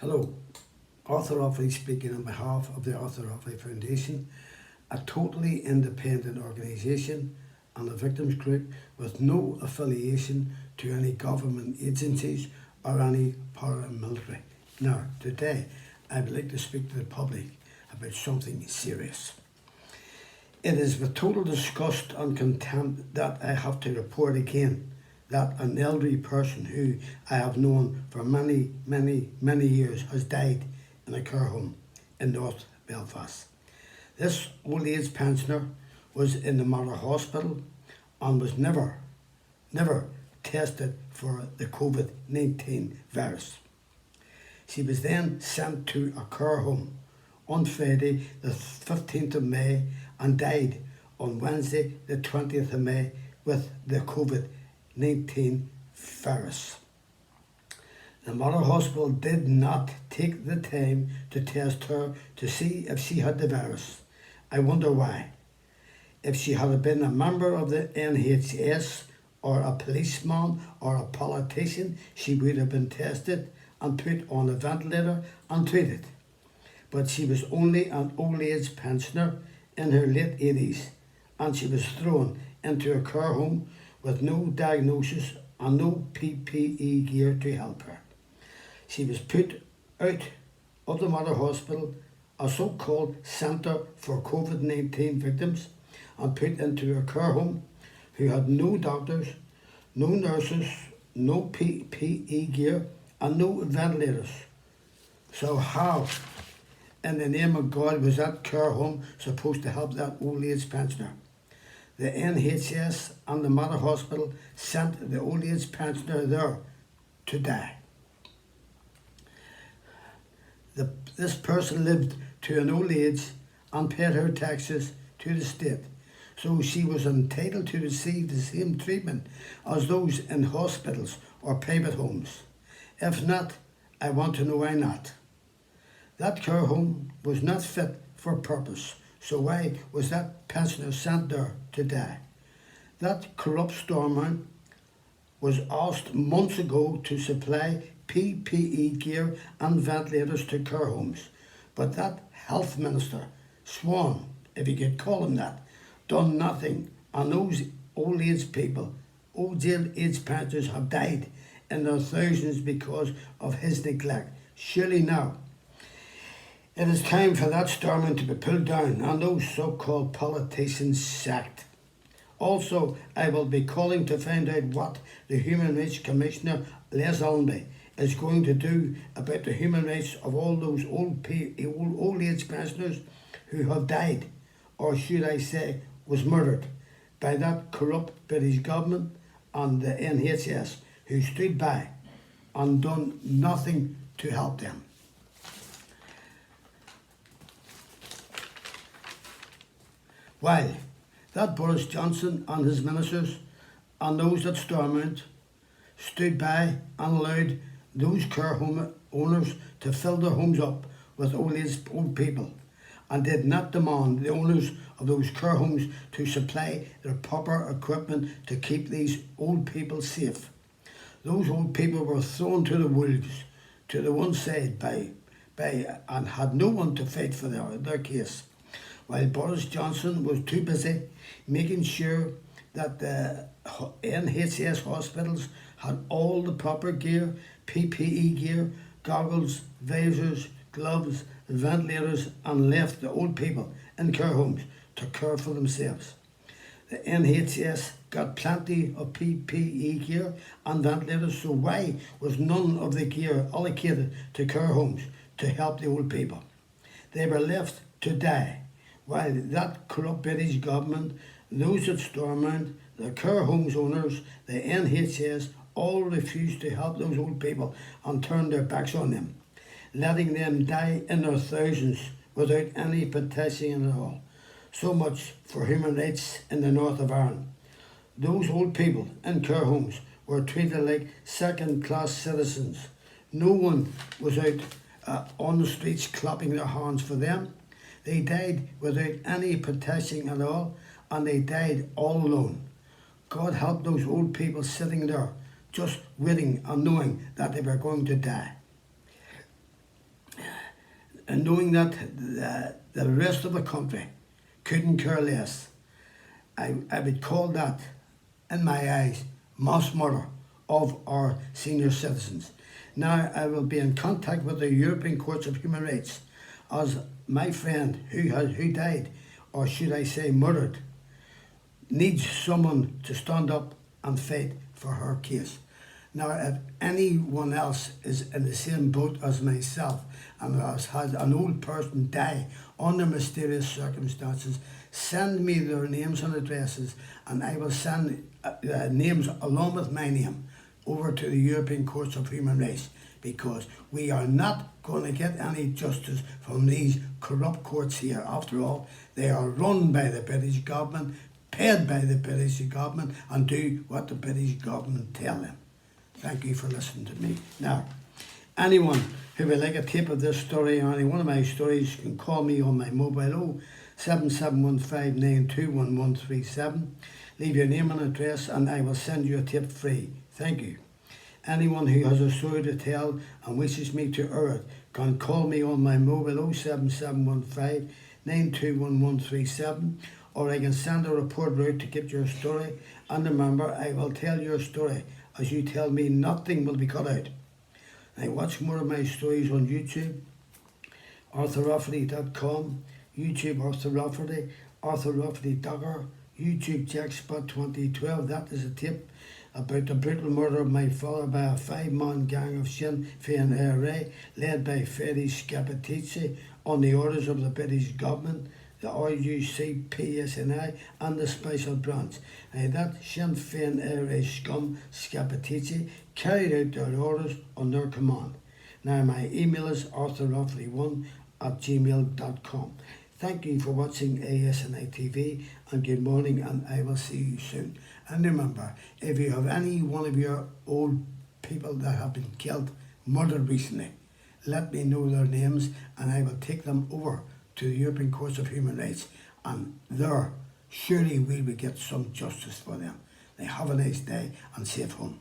Hello, Arthur Offley speaking on behalf of the Arthur Offley Foundation, a totally independent organisation and a victims group with no affiliation to any government agencies or any paramilitary. Now, today I would like to speak to the public about something serious. It is with total disgust and contempt that I have to report again that an elderly person who I have known for many years has died in a care home in North Belfast. This old age pensioner was in the Mater Hospital and was never tested for the COVID-19 virus. She was then sent to a care home on Friday the 15th of May and died on Wednesday the 20th of May with the COVID-19 virus. The Mater Hospital did not take the time to test her to see if she had the virus. I wonder why. If she had been a member of the NHS or a policeman or a politician, she would have been tested and put on a ventilator and treated. But she was only an old age pensioner in her late 80s and she was thrown into a care home with no diagnosis and no PPE gear to help her. She was put out of the Mater Hospital, a so-called Centre for COVID-19 Victims, and put into a care home who had no doctors, no nurses, no PPE gear and no ventilators. So how, in the name of God, was that care home supposed to help that old age pensioner? The NHS and the Mater Hospital sent the old age pensioner there to die. This person lived to an old age and paid her taxes to the state, so she was entitled to receive the same treatment as those in hospitals or private homes. If not, I want to know why not. That care home was not fit for purpose, so why was that pensioner sent there to die? That corrupt Stormont was asked months ago to supply PPE gear and ventilators to care homes, but that health minister, Swan, if you could call him that, done nothing, and those old age people, old age pensioners have died in their thousands because of his neglect. Surely now, it is time for that Stormont to be pulled down and those so-called politicians sacked. Also, I will be calling to find out what the Human Rights Commissioner, Les Allenby, is going to do about the human rights of all those old age pensioners who have died, or should I say, was murdered by that corrupt British government and the NHS, who stood by and done nothing to help them. While that Boris Johnson and his ministers and those at Stormont stood by and allowed those care home owners to fill their homes up with old people and did not demand the owners of those care homes to supply their proper equipment to keep these old people safe. Those old people were thrown to the wolves, to the one side by and had no one to fight for their case, while Boris Johnson was too busy making sure that the NHS hospitals had all the proper gear, PPE gear, goggles, visors, gloves, ventilators, and left the old people in care homes to care for themselves. The NHS got plenty of PPE gear and ventilators, so why was none of the gear allocated to care homes to help the old people? They were left to die, while that corrupt British government, those at Stormont, the care homes owners, the NHS, all refused to help those old people and turned their backs on them, letting them die in their thousands without any protection at all. So much for human rights in the north of Ireland. Those old people in care homes were treated like second-class citizens. No one was out on the streets clapping their hands for them. They died without any protection at all, and they died all alone. God help those old people sitting there, just waiting and knowing that they were going to die. and knowing that the rest of the country couldn't care less, I would call that, in my eyes, mass murder of our senior citizens. Now I will be in contact with the European Courts of Human Rights, as my friend who died, or should I say murdered, needs someone to stand up and fight for her case. Now, if anyone else is in the same boat as myself and has had an old person die under mysterious circumstances, send me their names and addresses, and I will send names along with my name over to the European Courts of Human Rights, because we are not going to get any justice from these corrupt courts here. After all, they are run by the British government, paid by the British government, and do what the British government tell them. Thank you for listening to me. Now, anyone who would like a tape of this story or any one of my stories can call me on my mobile 07715921137. Leave your name and address and I will send you a tape free. Thank you. Anyone who has a story to tell and wishes me to air it can call me on my mobile 07715921137, or I can send a report out to get your story. And remember, I will tell your story. As you tell me, nothing will be cut out. Now watch more of my stories on YouTube, ArthurRafferty.com, YouTube Arthur Rafferty, Arthur Rafferty Dogger, YouTube Jackspot 2012. That is a tip about the brutal murder of my father by a 5-man gang of Sinn Féin IRA, led by Freddy Scappaticci on the orders of the British government, the RUC, PSNI and the Special Branch. And that Sinn Féin IRA scum, Scappaticci, carried out their orders on their command. Now my email is arthurrafferty1@gmail.com. Thank you for watching ASNI TV, and good morning, and I will see you soon. And remember, if you have any one of your old people that have been killed, murdered recently, let me know their names and I will take them over to the European Courts of Human Rights, and there surely we will get some justice for them. Now have a nice day and safe home.